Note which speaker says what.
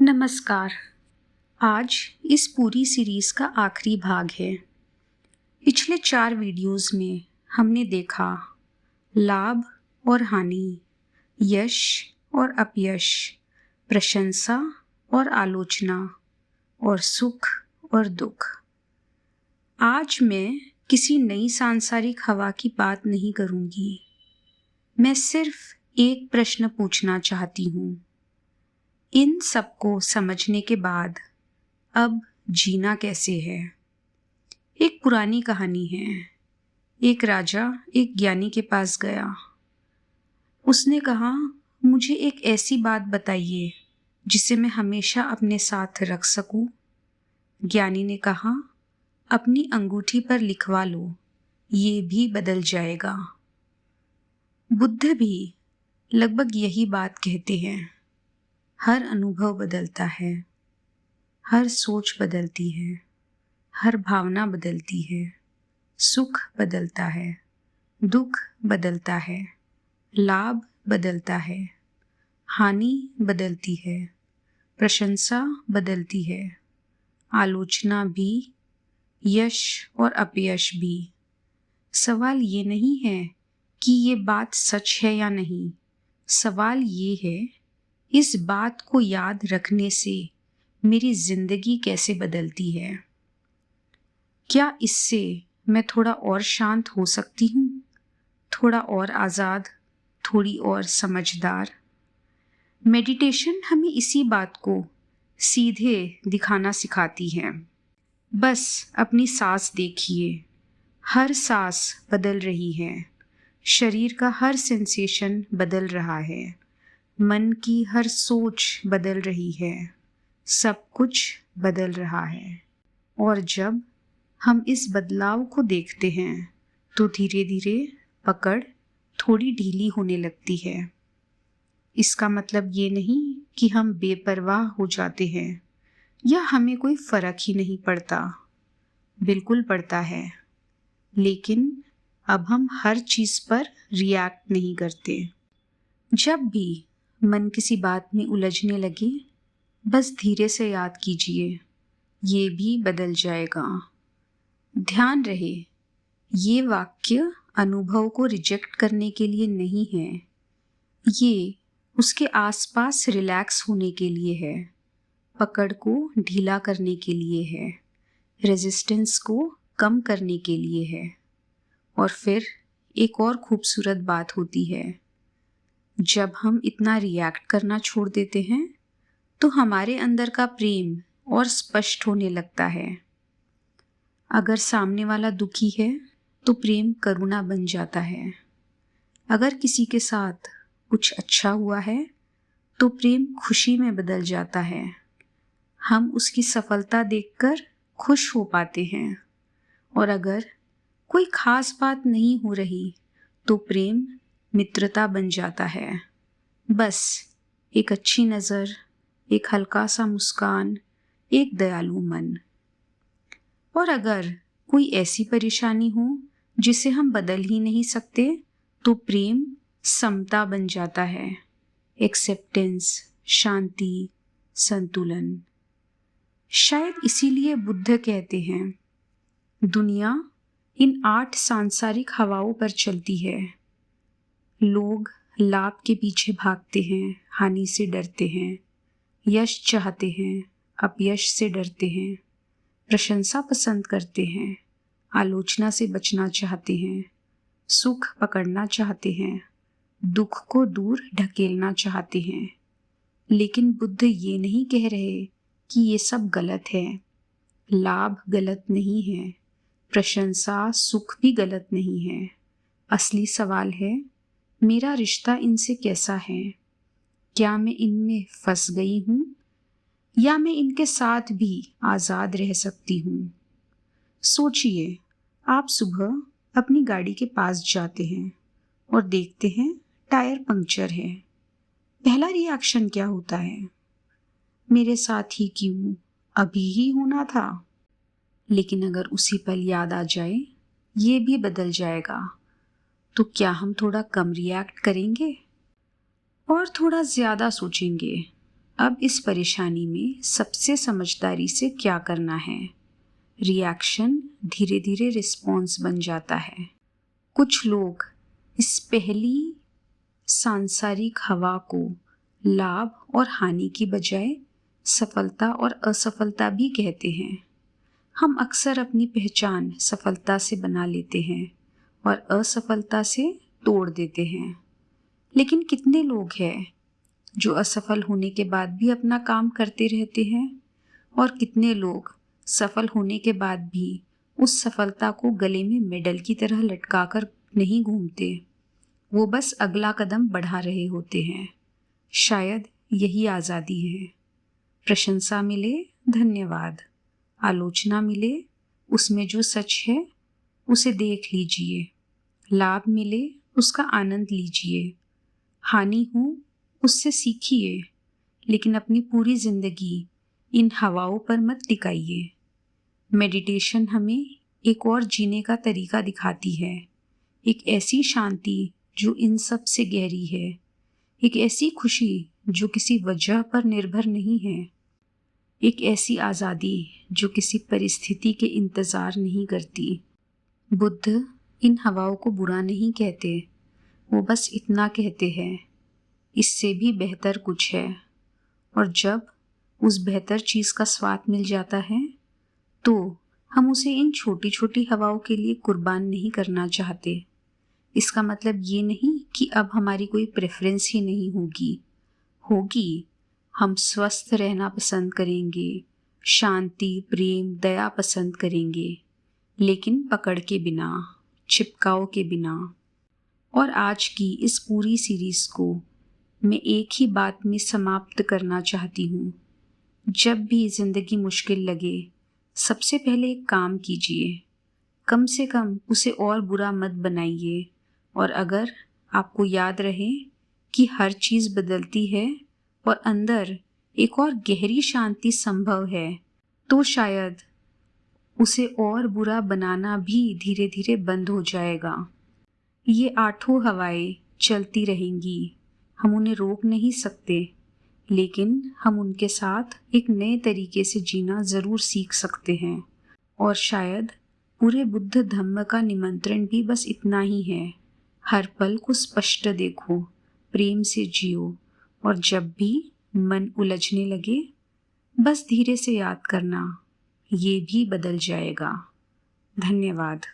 Speaker 1: नमस्कार। आज इस पूरी सीरीज का आखिरी भाग है। पिछले 4 वीडियोस में हमने देखा लाभ और हानि, यश और अपयश, प्रशंसा और आलोचना और सुख और दुख। आज मैं किसी नई सांसारिक हवा की बात नहीं करूंगी। मैं सिर्फ एक प्रश्न पूछना चाहती हूँ। इन सबको समझने के बाद अब जीना कैसे है? एक पुरानी कहानी है। एक राजा एक ज्ञानी के पास गया। उसने कहा, मुझे एक ऐसी बात बताइए जिसे मैं हमेशा अपने साथ रख सकूं। ज्ञानी ने कहा, अपनी अंगूठी पर लिखवा लो, ये भी बदल जाएगा। बुद्ध भी लगभग यही बात कहते हैं। हर अनुभव बदलता है, हर सोच बदलती है, हर भावना बदलती है, सुख बदलता है, दुख बदलता है, लाभ बदलता है, हानि बदलती है, प्रशंसा बदलती है, आलोचना भी, यश और अपयश भी। सवाल ये नहीं है कि ये बात सच है या नहीं। सवाल ये है, इस बात को याद रखने से मेरी जिंदगी कैसे बदलती है? क्या इससे मैं थोड़ा और शांत हो सकती हूँ, थोड़ा और आज़ाद, थोड़ी और समझदार? मेडिटेशन हमें इसी बात को सीधे दिखाना सिखाती है। बस अपनी सांस देखिए, हर सांस बदल रही है, शरीर का हर सेंसेशन बदल रहा है, मन की हर सोच बदल रही है, सब कुछ बदल रहा है। और जब हम इस बदलाव को देखते हैं तो धीरे धीरे पकड़ थोड़ी ढीली होने लगती है। इसका मतलब ये नहीं कि हम बेपरवाह हो जाते हैं या हमें कोई फर्क ही नहीं पड़ता। बिल्कुल पड़ता है, लेकिन अब हम हर चीज़ पर रिएक्ट नहीं करते। जब भी मन किसी बात में उलझने लगे, बस धीरे से याद कीजिए, ये भी बदल जाएगा। ध्यान रहे, ये वाक्य अनुभव को रिजेक्ट करने के लिए नहीं है, ये उसके आसपास रिलैक्स होने के लिए है, पकड़ को ढीला करने के लिए है, रेजिस्टेंस को कम करने के लिए है। और फिर एक और खूबसूरत बात होती है, जब हम इतना रिएक्ट करना छोड़ देते हैं तो हमारे अंदर का प्रेम और स्पष्ट होने लगता है। अगर सामने वाला दुखी है तो प्रेम करुणा बन जाता है। अगर किसी के साथ कुछ अच्छा हुआ है तो प्रेम खुशी में बदल जाता है। हम उसकी सफलता देखकर खुश हो पाते हैं। और अगर कोई खास बात नहीं हो रही तो प्रेम मित्रता बन जाता है। बस एक अच्छी नज़र, एक हल्का सा मुस्कान, एक दयालु मन। और अगर कोई ऐसी परेशानी हो जिसे हम बदल ही नहीं सकते तो प्रेम समता बन जाता है, एक्सेप्टेंस, शांति, संतुलन। शायद इसीलिए बुद्ध कहते हैं, दुनिया इन 8 सांसारिक हवाओं पर चलती है। लोग लाभ के पीछे भागते हैं, हानि से डरते हैं, यश चाहते हैं, अपयश से डरते हैं, प्रशंसा पसंद करते हैं, आलोचना से बचना चाहते हैं, सुख पकड़ना चाहते हैं, दुख को दूर ढकेलना चाहते हैं। लेकिन बुद्ध ये नहीं कह रहे कि ये सब गलत है। लाभ गलत नहीं है, प्रशंसा, सुख भी गलत नहीं है। असली सवाल है, मेरा रिश्ता इनसे कैसा है? क्या मैं इनमें फंस गई हूँ या मैं इनके साथ भी आज़ाद रह सकती हूँ? सोचिए, आप सुबह अपनी गाड़ी के पास जाते हैं और देखते हैं टायर पंक्चर है। पहला रिएक्शन क्या होता है? मेरे साथ ही क्यों, अभी ही होना था। लेकिन अगर उसी पल याद आ जाए, ये भी बदल जाएगा, तो क्या हम थोड़ा कम रिएक्ट करेंगे और थोड़ा ज़्यादा सोचेंगे, अब इस परेशानी में सबसे समझदारी से क्या करना है? रिएक्शन धीरे धीरे रिस्पॉन्स बन जाता है। कुछ लोग इस पहली सांसारिक हवा को लाभ और हानि की बजाय सफलता और असफलता भी कहते हैं। हम अक्सर अपनी पहचान सफलता से बना लेते हैं और असफलता से तोड़ देते हैं। लेकिन कितने लोग हैं जो असफल होने के बाद भी अपना काम करते रहते हैं, और कितने लोग सफल होने के बाद भी उस सफलता को गले में मेडल की तरह लटका कर नहीं घूमते, वो बस अगला कदम बढ़ा रहे होते हैं। शायद यही आज़ादी है। प्रशंसा मिले, धन्यवाद। आलोचना मिले, उसमें जो सच है उसे देख लीजिए। लाभ मिले, उसका आनंद लीजिए। हानि हो, उससे सीखिए, लेकिन अपनी पूरी जिंदगी इन हवाओं पर मत टिकाइए। मेडिटेशन हमें एक और जीने का तरीका दिखाती है, एक ऐसी शांति जो इन सब से गहरी है, एक ऐसी खुशी जो किसी वजह पर निर्भर नहीं है, एक ऐसी आज़ादी जो किसी परिस्थिति के इंतज़ार नहीं करती। बुद्ध इन हवाओं को बुरा नहीं कहते, वो बस इतना कहते हैं, इससे भी बेहतर कुछ है। और जब उस बेहतर चीज़ का स्वाद मिल जाता है तो हम उसे इन छोटी छोटी हवाओं के लिए कुर्बान नहीं करना चाहते। इसका मतलब ये नहीं कि अब हमारी कोई प्रेफरेंस ही नहीं होगी। हम स्वस्थ रहना पसंद करेंगे, शांति, प्रेम, दया पसंद करेंगे, लेकिन पकड़ के बिना, चिपकाव के बिना। और आज की इस पूरी सीरीज़ को मैं एक ही बात में समाप्त करना चाहती हूँ। जब भी ज़िंदगी मुश्किल लगे, सबसे पहले एक काम कीजिए, कम से कम उसे और बुरा मत बनाइए। और अगर आपको याद रहे कि हर चीज़ बदलती है और अंदर एक और गहरी शांति संभव है, तो शायद उसे और बुरा बनाना भी धीरे धीरे बंद हो जाएगा। ये 8 हवाएं चलती रहेंगी, हम उन्हें रोक नहीं सकते, लेकिन हम उनके साथ एक नए तरीके से जीना ज़रूर सीख सकते हैं। और शायद पूरे बुद्ध धम्म का निमंत्रण भी बस इतना ही है, हर पल को स्पष्ट देखो, प्रेम से जियो, और जब भी मन उलझने लगे, बस धीरे से याद करना, ये भी बदल जाएगा। धन्यवाद।